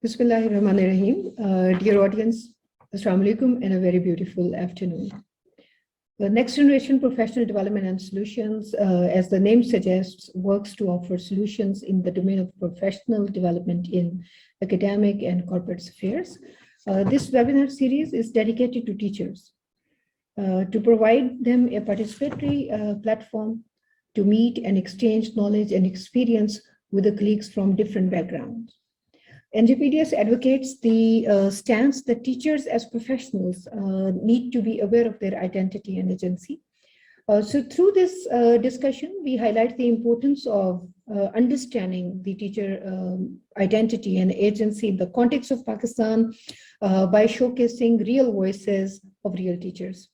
Bismillahirrahmanirrahim. Dear audience, Assalamu alaikum and a very beautiful afternoon. The Next Generation Professional Development and Solutions, as the name suggests, works to offer solutions in the domain of professional development in academic and corporate affairs. This webinar series is dedicated to teachers to provide them a participatory platform to meet and exchange knowledge and experience with the colleagues from different backgrounds. Ngpds advocates the stance that teachers as professionals need to be aware of their identity and agency. So through this discussion, we highlight the importance of understanding the teacher identity and agency in the context of Pakistan by showcasing real voices of real teachers.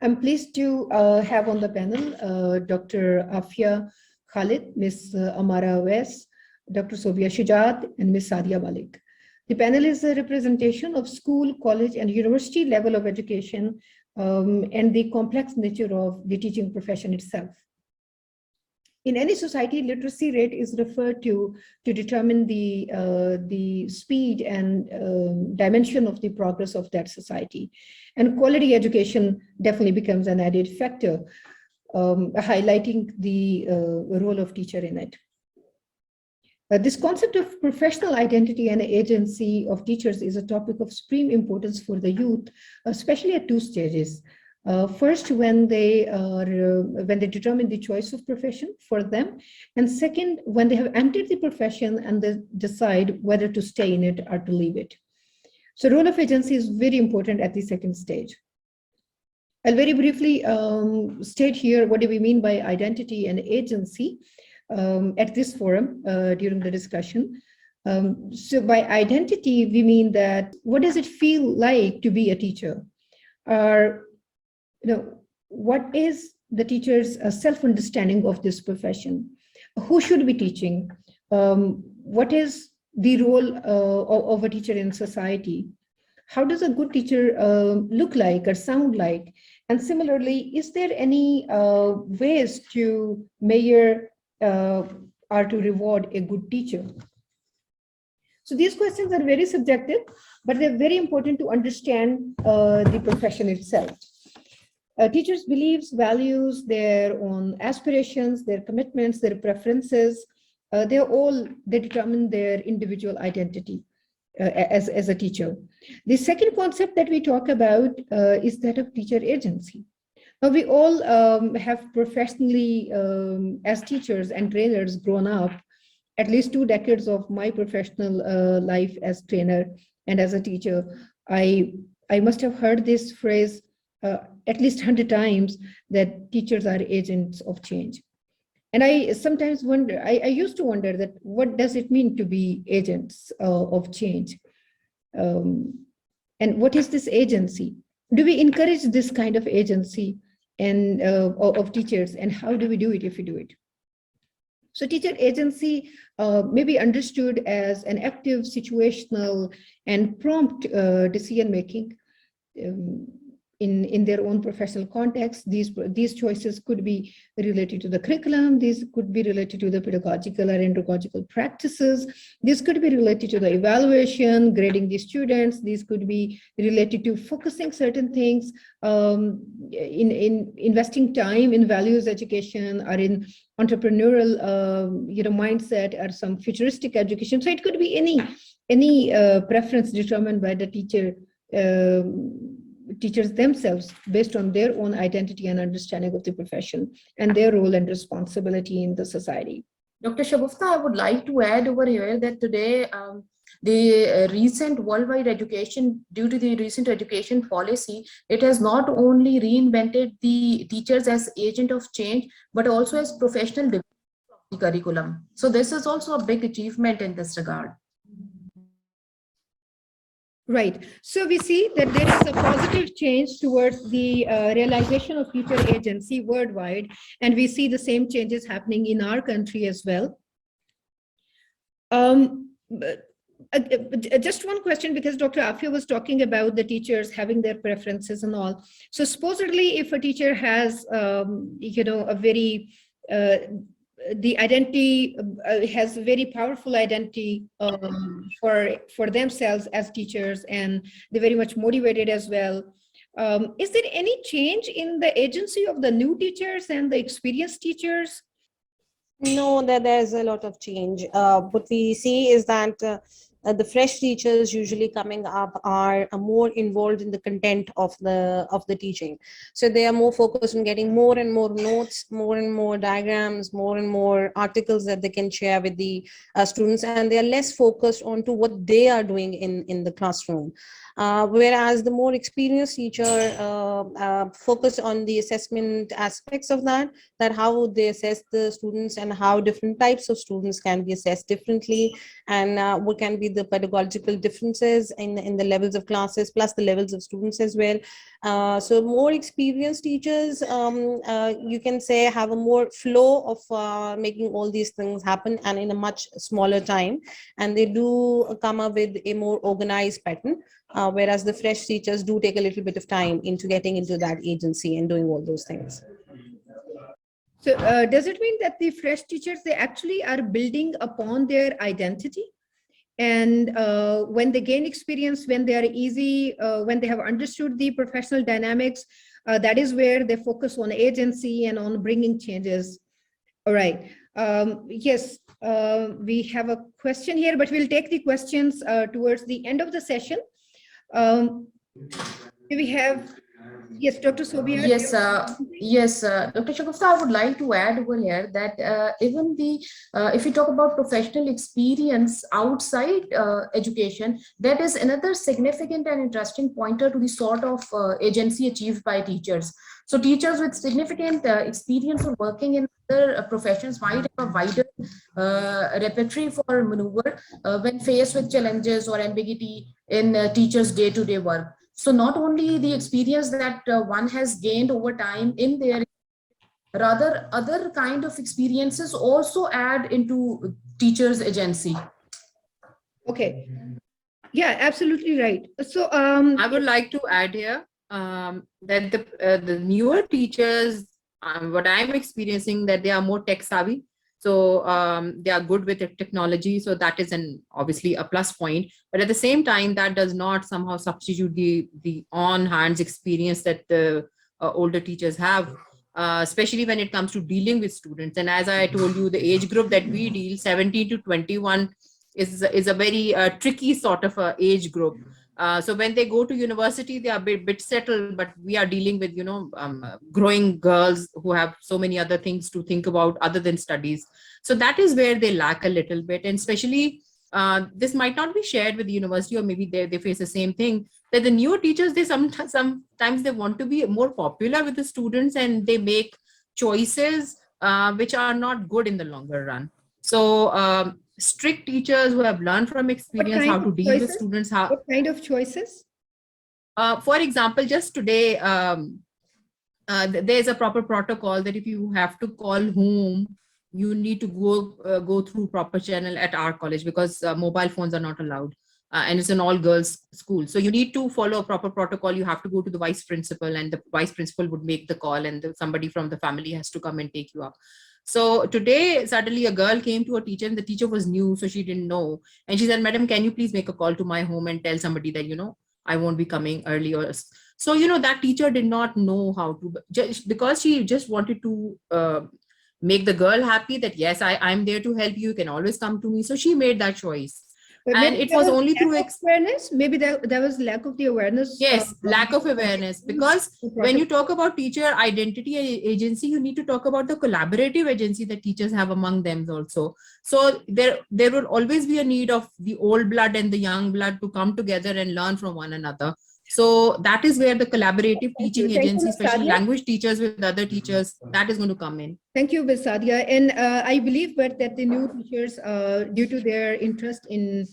I'm pleased to have on the panel Dr. Afia Khalid, Ms. Amara Wes, Dr. Sobia Shujaat, and Ms. Sadia Malik. The panel is a representation of school, college, and university level of education and the complex nature of the teaching profession itself. In any society, literacy rate is referred to determine the speed and dimension of the progress of that society. And quality education definitely becomes an added factor, highlighting the role of teacher in it. This concept of professional identity and agency of teachers is a topic of supreme importance for the youth, especially at two stages. First, when they determine the choice of profession for them, and second, when they have entered the profession and they decide whether to stay in it or to leave it. So role of agency is very important at the second stage. I'll very briefly state here what do we mean by identity and agency at this forum during the discussion. So by identity, we mean that what does it feel like to be a teacher? Or what is the teacher's self-understanding of this profession? Who should be teaching? What is the role of a teacher in society? How does a good teacher look like or sound like? And similarly, is there any ways to measure or to reward a good teacher? So these questions are very subjective, but they're very important to understand the profession itself. Teachers' beliefs, values, their own aspirations, their commitments, their preferences, they determine their individual identity as a teacher. The second concept that we talk about is that of teacher agency. Now, we all have professionally, as teachers and trainers, grown up. At least 2 decades of my professional life as trainer and as a teacher, I must have heard this phrase at least 100 times, that teachers are agents of change. And I sometimes wonder, I used to wonder that what does it mean to be agents of change? And what is this agency? Do we encourage this kind of agency and of teachers, and how do we do it if we do it? So teacher agency may be understood as an active, situational, and prompt decision-making in their own professional context. These choices could be related to the curriculum. These could be related to the pedagogical or andragogical practices. This could be related to the evaluation, grading the students. These could be related to focusing certain things, in investing time in values education or in entrepreneurial mindset or some futuristic education. So it could be any preference determined by the teachers themselves based on their own identity and understanding of the profession and their role and responsibility in the society. Dr. Shagufta, I would like to add over here that today the recent worldwide education, due to the recent education policy, it has not only reinvented the teachers as agent of change, but also as professional development of the curriculum. So this is also a big achievement in this regard. Right. So we see that there is a positive change towards the realization of teacher agency worldwide, and we see the same changes happening in our country as well. Just one question, because Dr. Afia was talking about the teachers having their preferences and all. So supposedly, if a teacher has, a very the identity has a very powerful identity for themselves as teachers, and they're very much motivated as well. Is there any change in the agency of the new teachers and the experienced teachers? No, there's a lot of change. What we see is that the fresh teachers usually coming up are more involved in the content of the teaching. So they are more focused on getting more and more notes, more and more diagrams, more and more articles that they can share with the students, and they are less focused on to what they are doing in the classroom. Whereas the more experienced teacher focus on the assessment aspects of that how they assess the students and how different types of students can be assessed differently, and what can be the pedagogical differences in the levels of classes plus the levels of students as well. So more experienced teachers, you can say, have a more flow of making all these things happen and in a much smaller time, and they do come up with a more organized pattern. Whereas the fresh teachers do take a little bit of time into getting into that agency and doing all those things. So does it mean that the fresh teachers, they actually are building upon their identity? And when they gain experience, when they are easy, when they have understood the professional dynamics, that is where they focus on agency and on bringing changes. All right. Yes, we have a question here, but we'll take the questions towards the end of the session. Do we have, yes, Dr. Sobia? Yes, Dr. Shagufta, I would like to add over here that even if you talk about professional experience outside education, that is another significant and interesting pointer to the sort of agency achieved by teachers. So teachers with significant experience of working in other professions might have a wider repertoire for maneuver when faced with challenges or ambiguity in teachers' day-to-day work. So not only the experience that one has gained over time in their, rather other kind of experiences also add into teachers' agency. Okay. Yeah, absolutely right. So I would like to add here that the newer teachers, what I'm experiencing, that they are more tech savvy. So they are good with the technology. So that is obviously a plus point. But at the same time, that does not somehow substitute the on-hands experience that the older teachers have, especially when it comes to dealing with students. And as I told you, the age group that we deal, 17 to 21, is a very tricky sort of age group. So when they go to university, they are a bit settled, but we are dealing with, growing girls who have so many other things to think about other than studies. So that is where they lack a little bit. And especially this might not be shared with the university, or maybe they face the same thing, that the newer teachers, they sometimes they want to be more popular with the students, and they make choices which are not good in the longer run. So strict teachers who have learned from experience how to deal with students. What kind of choices? For example, just today, there's a proper protocol that if you have to call home, you need to go through proper channel at our college, because mobile phones are not allowed. And it's an all-girls school. So you need to follow a proper protocol. You have to go to the vice principal, and the vice principal would make the call, and somebody from the family has to come and take you up. So today, suddenly a girl came to a teacher, and the teacher was new, so she didn't know. And she said, "Madam, can you please make a call to my home and tell somebody that, I won't be coming early?" So, that teacher did not know how to, just because she just wanted to make the girl happy that, yes, I'm there to help you. You can always come to me. So she made that choice. And it was only through awareness. Maybe there was lack of the awareness. Yes, lack of awareness. Because when you talk about teacher identity agency, you need to talk about the collaborative agency that teachers have among them also. So there will always be a need of the old blood and the young blood to come together and learn from one another. So that is where the collaborative teaching agency, especially language teachers with other teachers, that is going to come in. Thank you, Ms. Sadia. And I believe that the new teachers, due to their interest in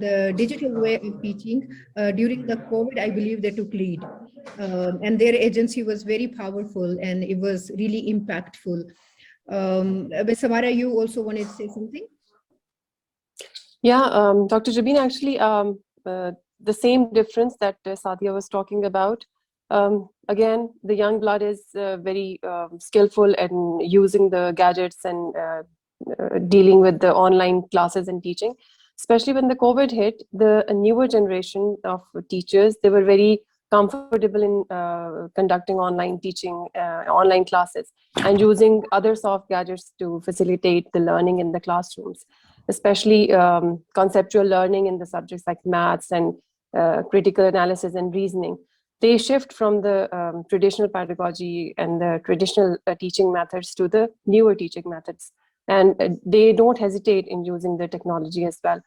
the digital way of teaching, during the COVID, I believe they took lead. And their agency was very powerful, and it was really impactful. Ms. Samara, you also wanted to say something? Yeah, Dr. Jabeen, actually, the same difference that Sadia was talking about Again, the young blood is very skillful in using the gadgets and dealing with the online classes and teaching. Especially when the COVID hit, the newer generation of teachers, they were very comfortable in conducting online teaching, online classes, and using other soft gadgets to facilitate the learning in the classrooms, especially conceptual learning in the subjects like maths and critical analysis and reasoning. They shift from the traditional pedagogy and the traditional teaching methods to the newer teaching methods. And they don't hesitate in using the technology as well.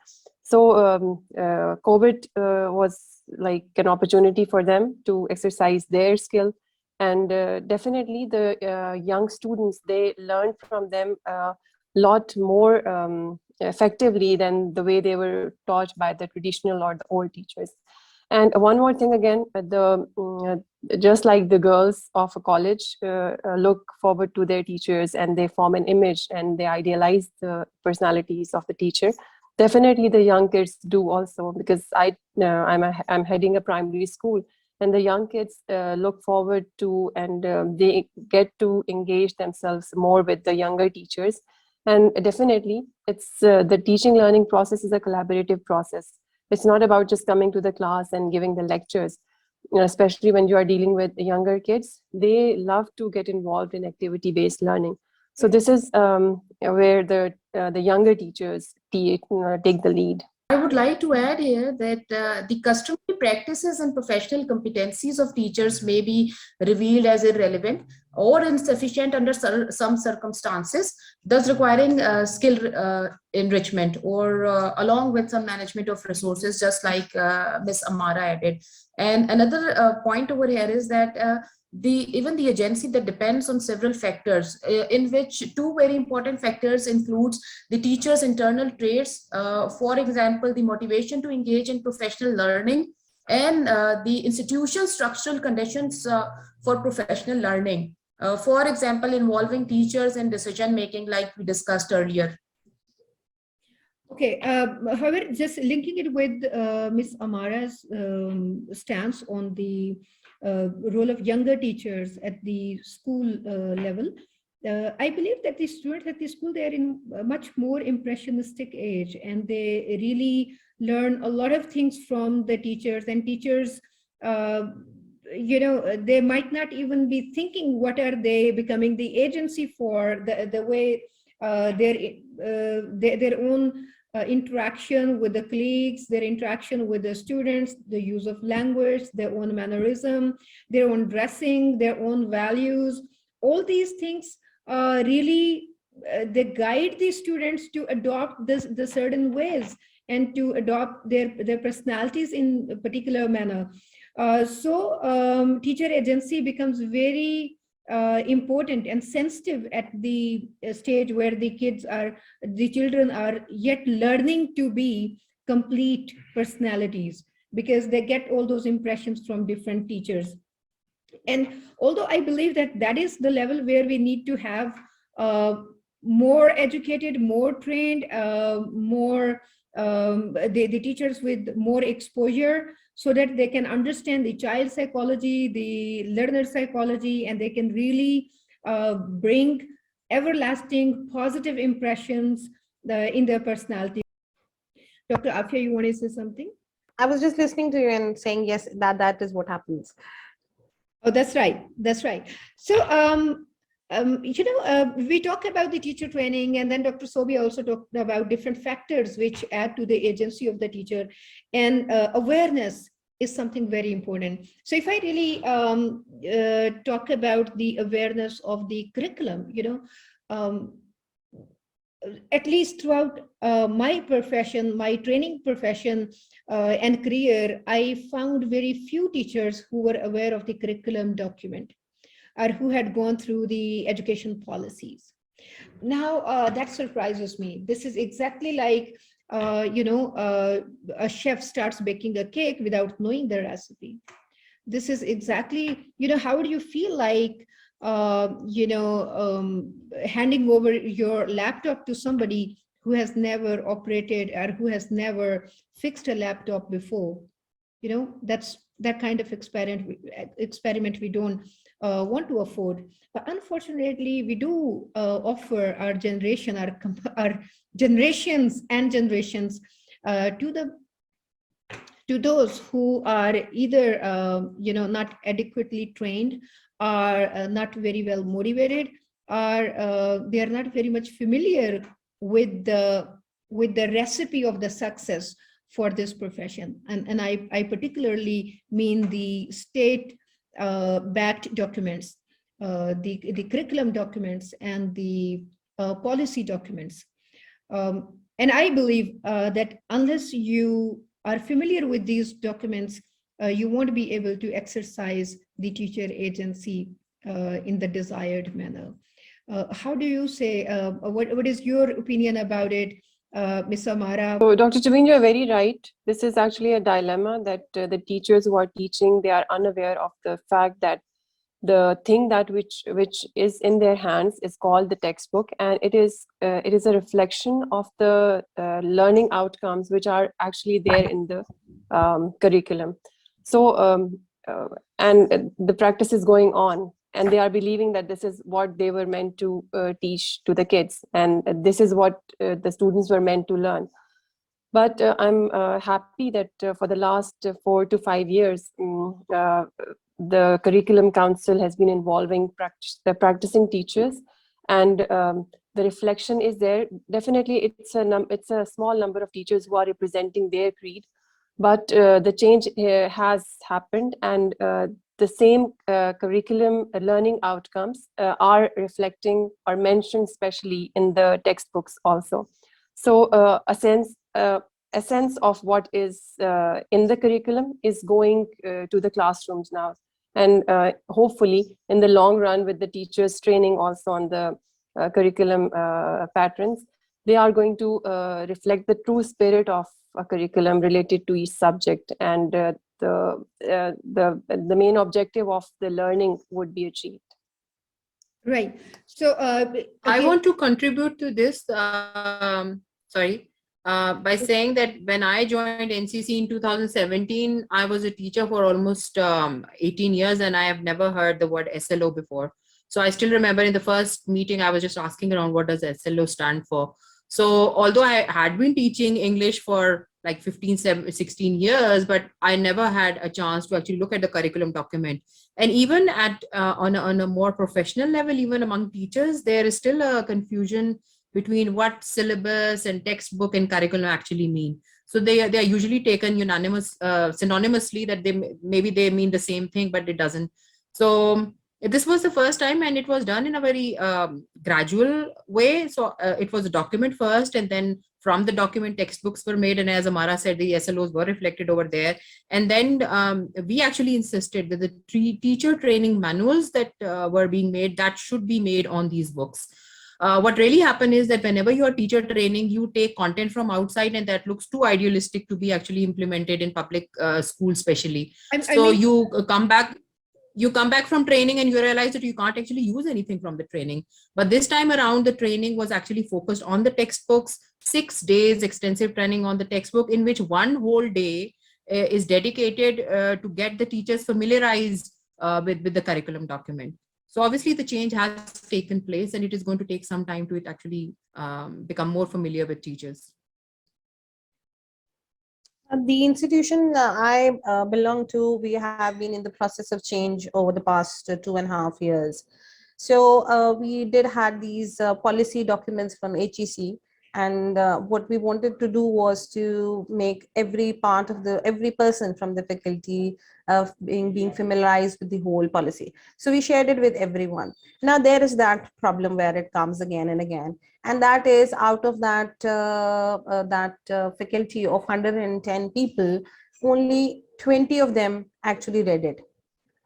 So COVID was like an opportunity for them to exercise their skill. And definitely the young students, they learn from them a lot more effectively than the way they were taught by the traditional or the old teachers. And one more thing again, just like the girls of a college look forward to their teachers and they form an image and they idealize the personalities of the teacher. Definitely the young kids do also, because I'm heading a primary school, and the young kids look forward to and they get to engage themselves more with the younger teachers. And definitely it's the teaching learning process is a collaborative process. It's not about just coming to the class and giving the lectures. Especially when you are dealing with younger kids, they love to get involved in activity-based learning. So this is where the younger teachers take the lead. I would like to add here that the customary practices and professional competencies of teachers may be revealed as irrelevant or insufficient under some circumstances, thus requiring skill enrichment or along with some management of resources, just like Ms. Amara added. And another point over here is that even the agency that depends on several factors, in which two very important factors includes the teacher's internal traits, for example, the motivation to engage in professional learning, and the institution's structural conditions for professional learning, for example, involving teachers in decision making, like we discussed earlier. Okay, however, just linking it with Ms. Amara's stance on the role of younger teachers at the school level, I believe that the students at the school, they're in a much more impressionistic age, and they really learn a lot of things from the teachers, and teachers, you know, they might not even be thinking what are they becoming the agency for, the way their own interaction with the colleagues, their interaction with the students, the use of language, their own mannerism, their own dressing, their own values, all these things really they guide the students to adopt the certain ways and to adopt their personalities in a particular manner. So teacher agency becomes very important and sensitive at the stage where the children are yet learning to be complete personalities, because they get all those impressions from different teachers. And although I believe that that is the level where we need to have more educated, more trained, the teachers with more exposure, so that they can understand the child psychology, the learner psychology, and they can really bring everlasting positive impressions in their personality. Dr. Afia, you want to say something? I was just listening to you and saying, yes, that is what happens. Oh, that's right. That's right. So, you know, we talk about the teacher training, and then Dr. Sobi also talked about different factors which add to the agency of the teacher, and awareness is something very important. So if I really talk about the awareness of the curriculum, you know, at least throughout my profession, my training profession and career, I found very few teachers who were aware of the curriculum document or who had gone through the education policies. Now, that surprises me. This is exactly like, you know, a chef starts baking a cake without knowing the recipe. This is exactly, you know, how do you feel like, you know, handing over your laptop to somebody who has never operated or who has never fixed a laptop before? You know, that's that kind of experiment we don't want to afford. But unfortunately, we do offer our generation, our generations and generations to those who are either not adequately trained, are not very well motivated, or they are not very much familiar with the recipe of the success for this profession. And I particularly mean the state backed documents, the curriculum documents, and the policy documents. And I believe that unless you are familiar with these documents, you won't be able to exercise the teacher agency in the desired manner. How do you say, what is your opinion about it, Ms. Amara? So, Dr. Jabeen, you're very right. This is actually a dilemma that the teachers who are teaching, they are unaware of the fact that the thing that which is in their hands is called the textbook, and it is a reflection of the learning outcomes which are actually there in the curriculum. So and the practice is going on, and they are believing that this is what they were meant to teach to the kids, and this is what the students were meant to learn. But I'm happy that for the last 4 to 5 years, the Curriculum Council has been involving the practicing teachers, and the reflection is there. Definitely, it's a small number of teachers who are representing their creed, but the change here has happened, and the same curriculum learning outcomes are reflecting or mentioned, especially in the textbooks also. So a sense of what is in the curriculum is going to the classrooms now. And hopefully, in the long run, with the teachers training also on the curriculum patterns, they are going to reflect the true spirit of a curriculum related to each subject, and the main objective of the learning would be achieved. Right. So I want to contribute to this, by saying that when I joined NCC in 2017, I was a teacher for almost 18 years, and I have never heard the word SLO before. So I still remember in the first meeting, I was just asking around, what does SLO stand for? So although I had been teaching English for like 16 years, but I never had a chance to actually look at the curriculum document. And even on a more professional level, even among teachers, there is still a confusion between what syllabus and textbook and curriculum actually mean. So they are usually taken synonymously, that maybe they mean the same thing, but it doesn't. So this was the first time, and it was done in a very gradual way. So it was a document first, and then from the document, textbooks were made. And as Amara said, the SLOs were reflected over there. And then we actually insisted that the teacher training manuals that were being made, that should be made on these books. What really happened is that whenever you are teacher training, you take content from outside, and that looks too idealistic to be actually implemented in public schools, especially. You come back from training and you realize that you can't actually use anything from the training. But this time around, the training was actually focused on the textbooks, 6 days extensive training on the textbook, in which one whole day is dedicated to get the teachers familiarized with the curriculum document. So obviously the change has taken place, and it is going to take some time to actually become more familiar with teachers. The institution I belong to, we have been in the process of change over the past 2.5 years. So we did have these policy documents from HEC, and what we wanted to do was to make every person from the faculty being familiarized with the whole policy. So we shared it with everyone. Now there is that problem where it comes again and again, and that is, out of that faculty of 110 people, only 20 of them actually read it.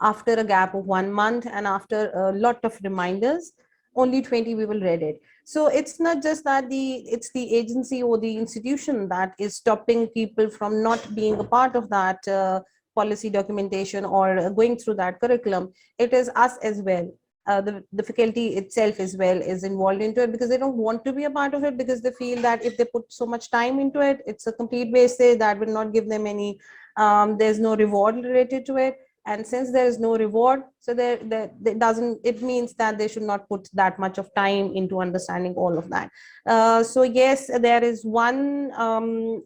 After a gap of 1 month and after a lot of reminders, only 20 people read it. So it's not just that it's the agency or the institution that is stopping people from not being a part of that policy documentation or going through that curriculum. It is us as well. the faculty itself as well is involved into it, because they don't want to be a part of it, because they feel that if they put so much time into it, it's a complete wastage that will not give them any, there's no reward related to it. And since there is no reward, so it means that they should not put that much of time into understanding all of that. So yes, there is one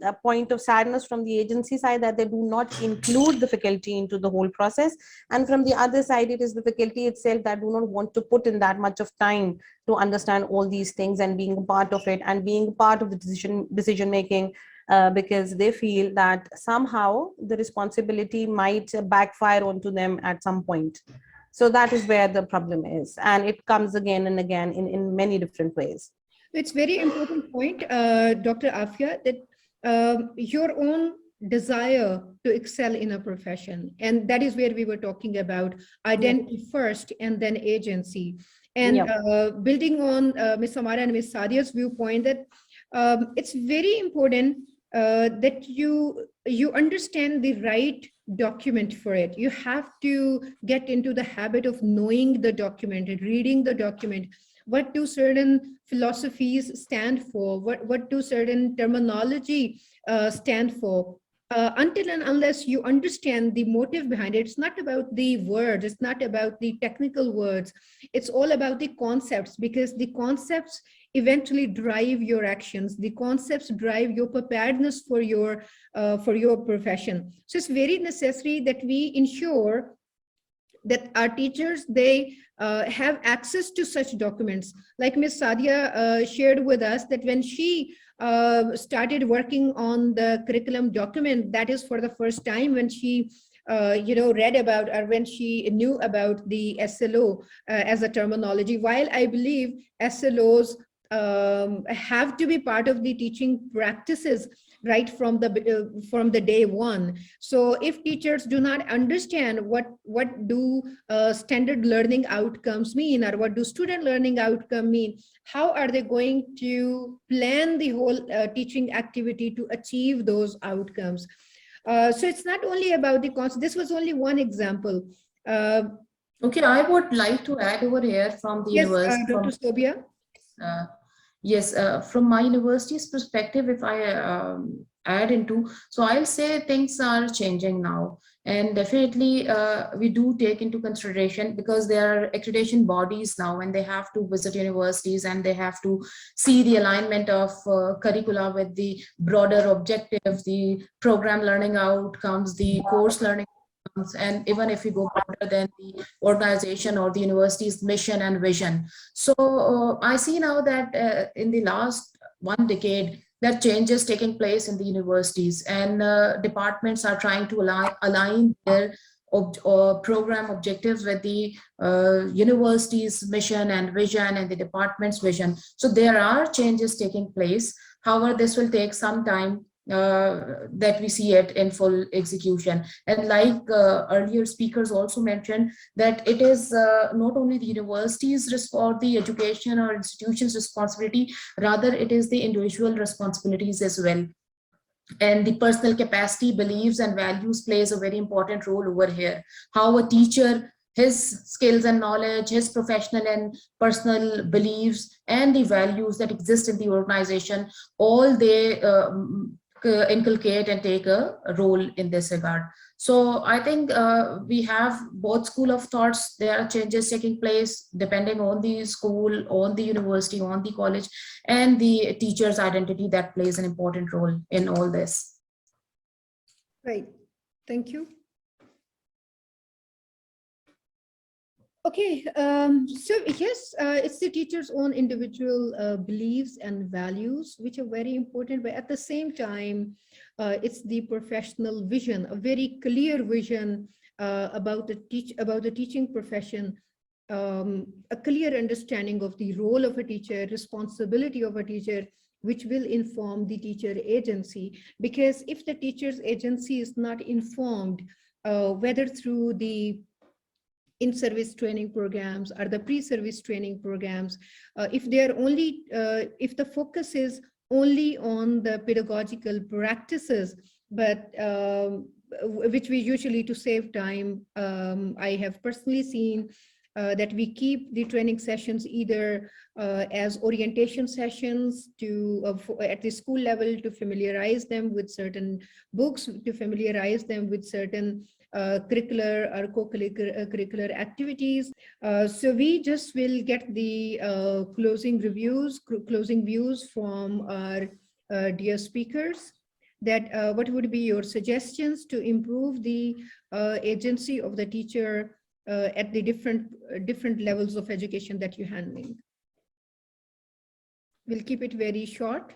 a point of sadness from the agency side, that they do not include the faculty into the whole process. And from the other side, it is the faculty itself that do not want to put in that much of time to understand all these things and being a part of it and being part of the decision making, because they feel that somehow the responsibility might backfire onto them at some point. So that is where the problem is, and it comes again and again in many different ways. It's very important point, Dr. Afia, that your own desire to excel in a profession, and that is where we were talking about identity first and then agency. And building on Ms. Samara and Ms. Sadia's viewpoint, that it's very important that you understand the right document for it. You have to get into the habit of knowing the document and reading the document. What do certain philosophies stand for? What do certain terminology stand for? Until and unless you understand the motive behind it, it's not about the words, it's not about the technical words, it's all about the concepts, because the concepts eventually drive your actions. The concepts drive your preparedness for your profession. So it's very necessary that we ensure that our teachers, they have access to such documents. Like Ms. Sadia shared with us that when she started working on the curriculum document, that is for the first time when she read about, or when she knew about the SLO as a terminology. While I believe SLOs have to be part of the teaching practices right from the day one. So if teachers do not understand what do standard learning outcomes mean, or what do student learning outcome mean, how are they going to plan the whole teaching activity to achieve those outcomes? So it's not only about the concept. This was only one example. Okay, I would like to add over here from the Yes, university. Dr. Sobia. Yes, from my university's perspective, if I add into, so I'll say things are changing now. And definitely we do take into consideration, because there are accreditation bodies now, and they have to visit universities and they have to see the alignment of curricula with the broader objectives, the program learning outcomes, the course learning. And even if we go broader than the organization or the university's mission and vision. So I see now that in the last 1 decade, there are changes taking place in the universities, and departments are trying to align their program objectives with the university's mission and vision and the department's vision. So there are changes taking place. However, this will take some time that we see it in full execution. And like earlier speakers also mentioned, that it is not only the universities or the education or institutions responsibility, rather it is the individual responsibilities as well. And the personal capacity, beliefs and values plays a very important role over here. How a teacher, his skills and knowledge, his professional and personal beliefs and the values that exist in the organization, all they inculcate and take a role in this regard. So I think we have both school of thoughts. There are changes taking place depending on the school, on the university, on the college, and the teacher's identity that plays an important role in all this. Right, thank you. Okay, so yes, it's the teacher's own individual beliefs and values, which are very important, but at the same time, it's the professional vision, a very clear vision about the teaching profession, a clear understanding of the role of a teacher, responsibility of a teacher, which will inform the teacher agency. Because if the teacher's agency is not informed, whether through the in-service training programs or the pre-service training programs, if they are only, if the focus is only on the pedagogical practices, but which we usually, to save time, I have personally seen that we keep the training sessions either as orientation sessions at the school level to familiarize them with certain books, to familiarize them with certain curricular or co-curricular activities. So we just will get the closing views from our dear speakers, that what would be your suggestions to improve the agency of the teacher at the different levels of education that you're handling. We'll keep it very short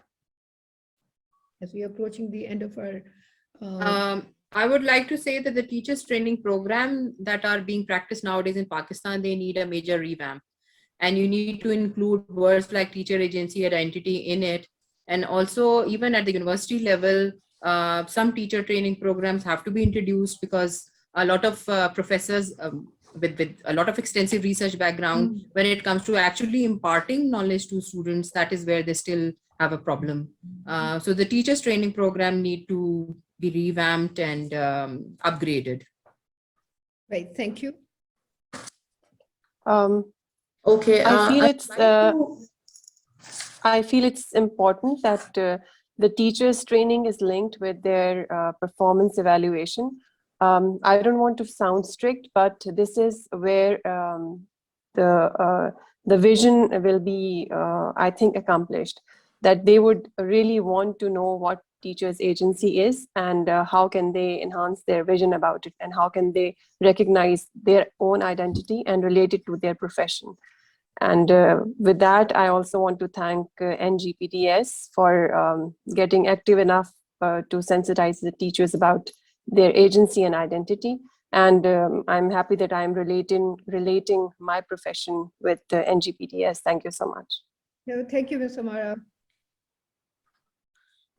as we are approaching the end of our I would like to say that the teachers training program that are being practiced nowadays in Pakistan, they need a major revamp. And you need to include words like teacher agency identity in it. And also even at the university level, some teacher training programs have to be introduced, because a lot of professors with a lot of extensive research background, when it comes to actually imparting knowledge to students, that is where they still have a problem. So the teachers training program need to be revamped and upgraded. Right, thank you. Okay, I feel it's important that the teachers training is linked with their performance evaluation. I don't want to sound strict, but this is where the vision will be, I think, accomplished. That they would really want to know what teachers agency is, and how can they enhance their vision about it, and how can they recognize their own identity and relate it to their profession. And with that, I also want to thank Ngpds for getting active enough to sensitize the teachers about their agency and identity. And I'm happy that I'm relating my profession with Ngpds. Thank you so much. No, thank you, Ms. Samara.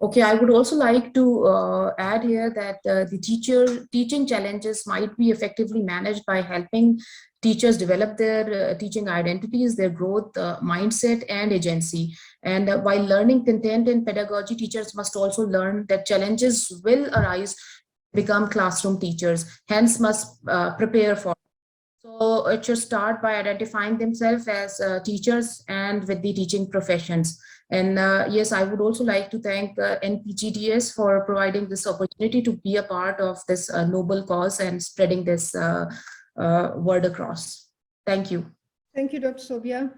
Okay, I would also like to add here that the teaching challenges might be effectively managed by helping teachers develop their teaching identities, their growth mindset and agency. And while learning content and pedagogy, teachers must also learn that challenges will arise, become classroom teachers, hence must prepare for. So it should start by identifying themselves as teachers and with the teaching professions. And yes, I would also like to thank NPGDS for providing this opportunity to be a part of this noble cause and spreading this word across. Thank you. Thank you, Dr. Sobia.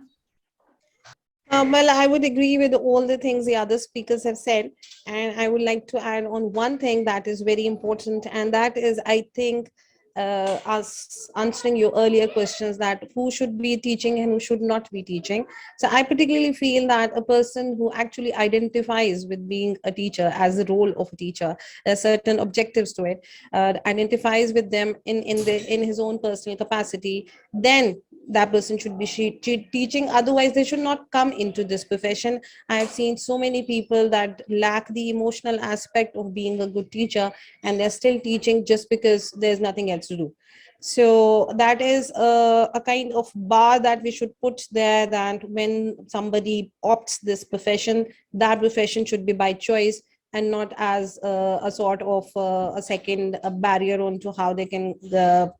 Well, I would agree with all the things the other speakers have said. And I would like to add on one thing that is very important. And that is, I think, us answering your earlier questions, that who should be teaching and who should not be teaching. So I particularly feel that a person who actually identifies with being a teacher as the role of a teacher, there's certain objectives to it, identifies with them in his own personal capacity, then that person should be teaching. Otherwise, they should not come into this profession. I have seen so many people that lack the emotional aspect of being a good teacher, and they're still teaching just because there's nothing else to do. So that is a kind of bar that we should put there, that when somebody opts this profession, that profession should be by choice and not as a sort of a second barrier onto how they can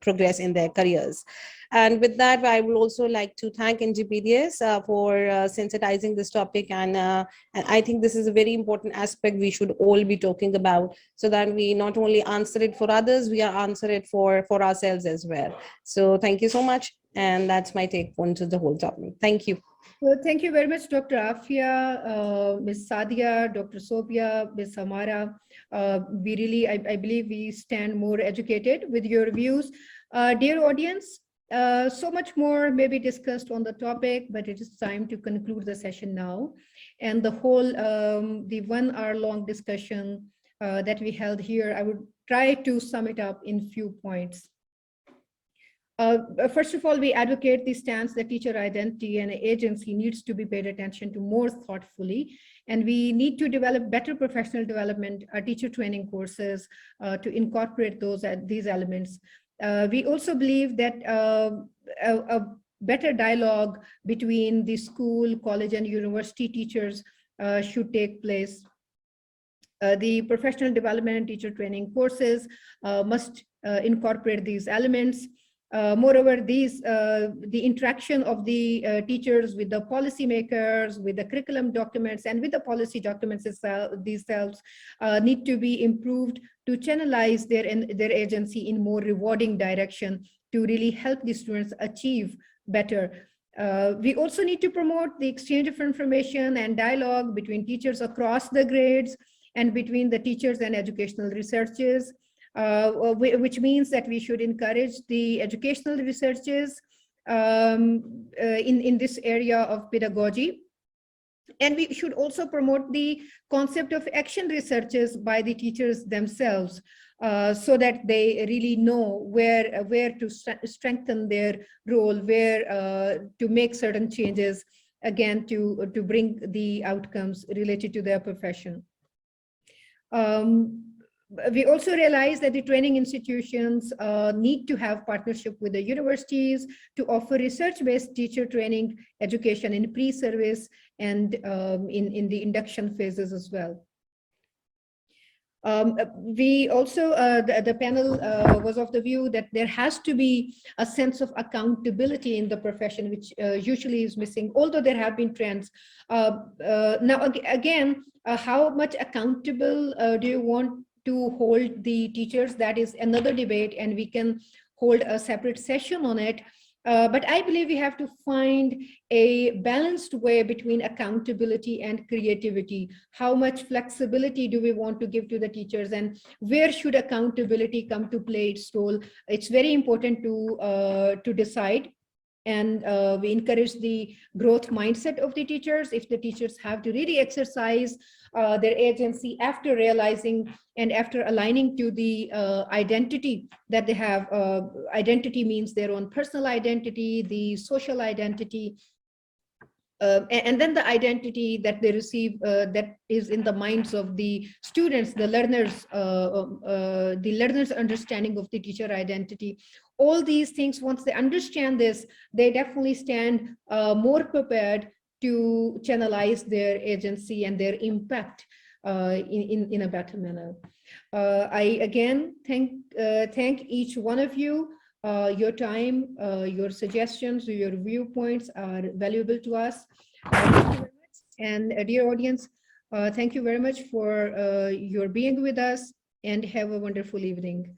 progress in their careers. And with that, I would also like to thank Ngpds for sensitizing this topic. And I think this is a very important aspect we should all be talking about, so that we not only answer it for others, we are answer it for ourselves as well. So thank you so much. And that's my take on to the whole topic. Thank you. Well, thank you very much, Dr. Afia, Ms. Sadia, Dr. Sobia, Ms. Samara. We really, I believe we stand more educated with your views. Dear audience, so much more may be discussed on the topic, but it is time to conclude the session now. And the whole, the 1 hour long discussion that we held here, I would try to sum it up in few points. First of all, we advocate the stance that teacher identity and agency needs to be paid attention to more thoughtfully, and we need to develop better professional development, teacher training courses to incorporate these elements. We also believe that a better dialogue between the school, college, and university teachers should take place. The professional development and teacher training courses must incorporate these elements. Moreover, the interaction of the teachers with the policymakers, with the curriculum documents, and with the policy documents themselves need to be improved to channelize their agency in more rewarding direction to really help the students achieve better. We also need to promote the exchange of information and dialogue between teachers across the grades and between the teachers and educational researchers. Which means that we should encourage the educational researchers in this area of pedagogy. And we should also promote the concept of action researches by the teachers themselves so that they really know where to strengthen their role, where to make certain changes, again, to bring the outcomes related to their profession. We also realize that the training institutions need to have partnership with the universities to offer research-based teacher training education in pre-service and in the induction phases as well. We also, the panel was of the view that there has to be a sense of accountability in the profession, which usually is missing, although there have been trends. Now, again, how much accountable do you want to hold the teachers? That is another debate, and we can hold a separate session on it. But I believe we have to find a balanced way between accountability and creativity. How much flexibility do we want to give to the teachers, and where should accountability come to play its role? It's very important to decide. And we encourage the growth mindset of the teachers. If the teachers have to really exercise their agency after realizing and after aligning to the identity that they have. Identity means their own personal identity, the social identity, and then the identity that they receive that is in the minds of the students, the learners' understanding of the teacher identity. All these things, once they understand this, they definitely stand more prepared to channelize their agency and their impact in a better manner. I again thank each one of you. Your time, your suggestions, your viewpoints are valuable to us. Thank you very much. And dear audience, thank you very much for your being with us, and have a wonderful evening.